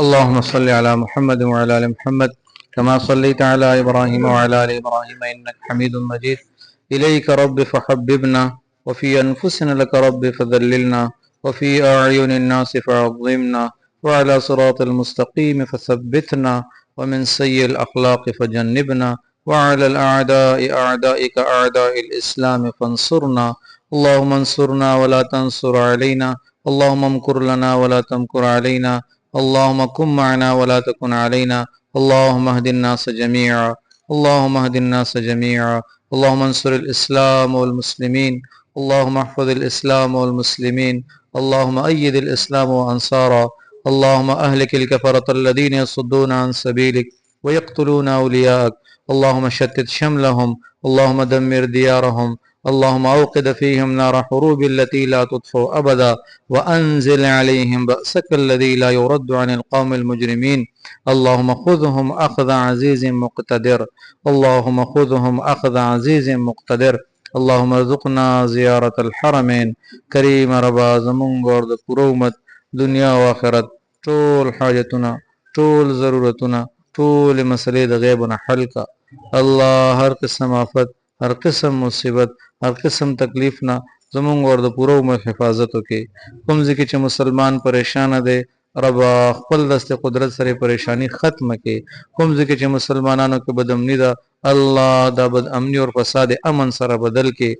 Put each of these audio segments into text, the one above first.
अल्लाहुम्मा सल्लि अला मुहम्मद व अला आलि मुहम्मद कमा सल्लैता अला इब्राहीम व अला आलि इब्राहीम इन्नका हमीदुम मजीद। इलैका रब्बि फहब्बिबना व फी अनफुसिना लका रब्बि फदल्लिलना व फी अअयुनिन नासि फअज़्ज़िमना व अला सिरातिल मुस्तक़ीम फसब्बितना व मिन सय्यिल अख़लाक़ फजन्निबना व अलल अअदाइ अअदाइका अअदाइल इस्लाम फंसुरना। अल्लाहुम्मा अंसुरना व ला तंसुर अलैना, अल्लाहुम्मा मकुर लना व ला तमकुर अलैना, अल्लाहुम्मा कुन मअना व ला तकुन अलैना, अल्लाहुम्मा अहदिन नास जमीअ, अल्लाहुम्मा अहदिन नास जमीअ, अल्लाहुम्मा अंसुरिल इस्लाम वल मुस्लिमीन, अल्लाहुम्मा अहफ़िज़िल इस्लाम वल मुस्लिमीन, अल्लाहुम्मा अय्यिदिल इस्लाम व अंसारा, अल्लाहुम्मा अहलिकिल कफ़रतल्लज़ीना यसुद्दूना अन सबीलिक व यक़्तुलूना औलियाअक, अल्लाहुम्मा शत्तित शमलहुम, अल्लाहुम्मा दम्मिर दियारहुम, अल्लाहुम्मा अवक़िद फ़ीहिम नार हुरूबिल लती ला तुत्फ़अ अबदा व अंज़िल अलैहिम बअसकल्लज़ी ला युरद्दु अनिल क़ौमिल मुजरिमीन। अल्लाहुम्मा ख़ुज़हुम अख़्ज़ अज़ीज़िन मुक़तदिर, अल्लाहुम्मा ख़ुज़हुम अख़्ज़ अज़ीज़िन मुक़तदिर। अल्लाहुम्मा अर्ज़ुक़ना ज़ियारतल हरमैन करीम रबा ज़मुंग और द पूरा उम्मत दुनिया व आखिरत टोल हाजतुना टोल ज़रूरतुना टोल मसले द ग़ैब न हल का। अल्लाह हर किस्म आफत, हर किस्म मुसीबत, हर किस्म तकलीफ ना ज़मुंग और द पूरा उम्मत हिफाजत के। कुम ज़िकी च मुसलमान परेशान दे रबा खपल दस्त कुदरत सरे परेशानी ख़त्म के। कुम ज़िकी च मुसलमानों के बदअमनी दा अल्लाह दा बदअमनी और फसाद अमन सरा बदल के।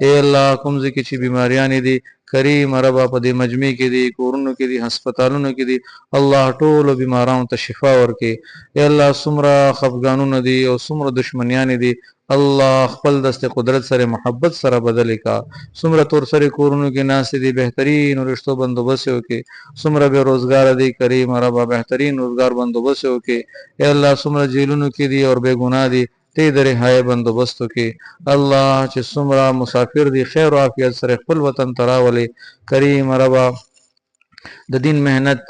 ए अल्लाह कुम ज़िकी च बीमारियां दी करीम रबा पदे मजमी के दी कोरोना के दी हस्पतालों के दी अल्लाह टोल बीमाराओं त शिफा और के। ए अल्लाह सुमरा खफगानों दी और सुमरा दुश्मनियां दी अल्लाह खपल दस्त कुदरत सरे मोहब्बत सरा बदल का। सुमरा तौर सरे कोरोना के नास दी बेहतरीन और रिश्तों बंदोबस्त हो के। सुमरा बेरोजगार दी करीम रबा बेहतरीन रोजगार बंदोबस्त हो के। ए अल्लाह सुमरा जेलों की दी और बेगुनाह दी ते दरे हाय बंदोबस्त के। अल्लाह च सुमरा मुसाफिर दी खैर आफियत सरे खपल वतन तरावले करीम रबा द दिन मेहनत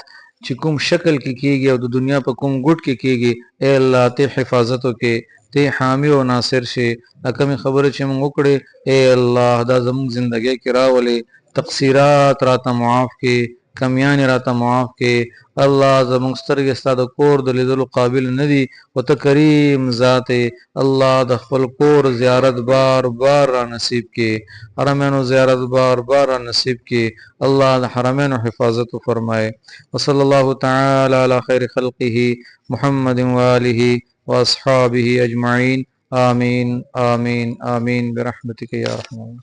चिकुम शक्ल की कीगी और दुनिया पर कुम गुट की कीगी। ए अल्लाह ते हिफाजत के ते हामी और नासिर शे अकमी खबर च मुकड़े। ए अल्लाह दा ज़मुन ज़िंदगी के रावले तक़सीरात राता मुआफ़ के कमियान राता मुआफ़ के। अल्लाह ज़मुन स्तरग स्ताद कोर द लिदल काबिल नदी व तकरीम ज़ाते अल्लाह द खपल कोर ज़ियारत बार बार रा नसीब के। हरमैन ज़ियारत बार बार रा नसीब के। अल्लाह द हरमैन हिफाजत फरमाए। व सल्लल्लाहु तआला अला खैर खल्क़िही मुहम्मदिन व आलिही व अस्हाबिही अजमाइन। आमीन आमीन आमीन बिरहमतिका या रहमान।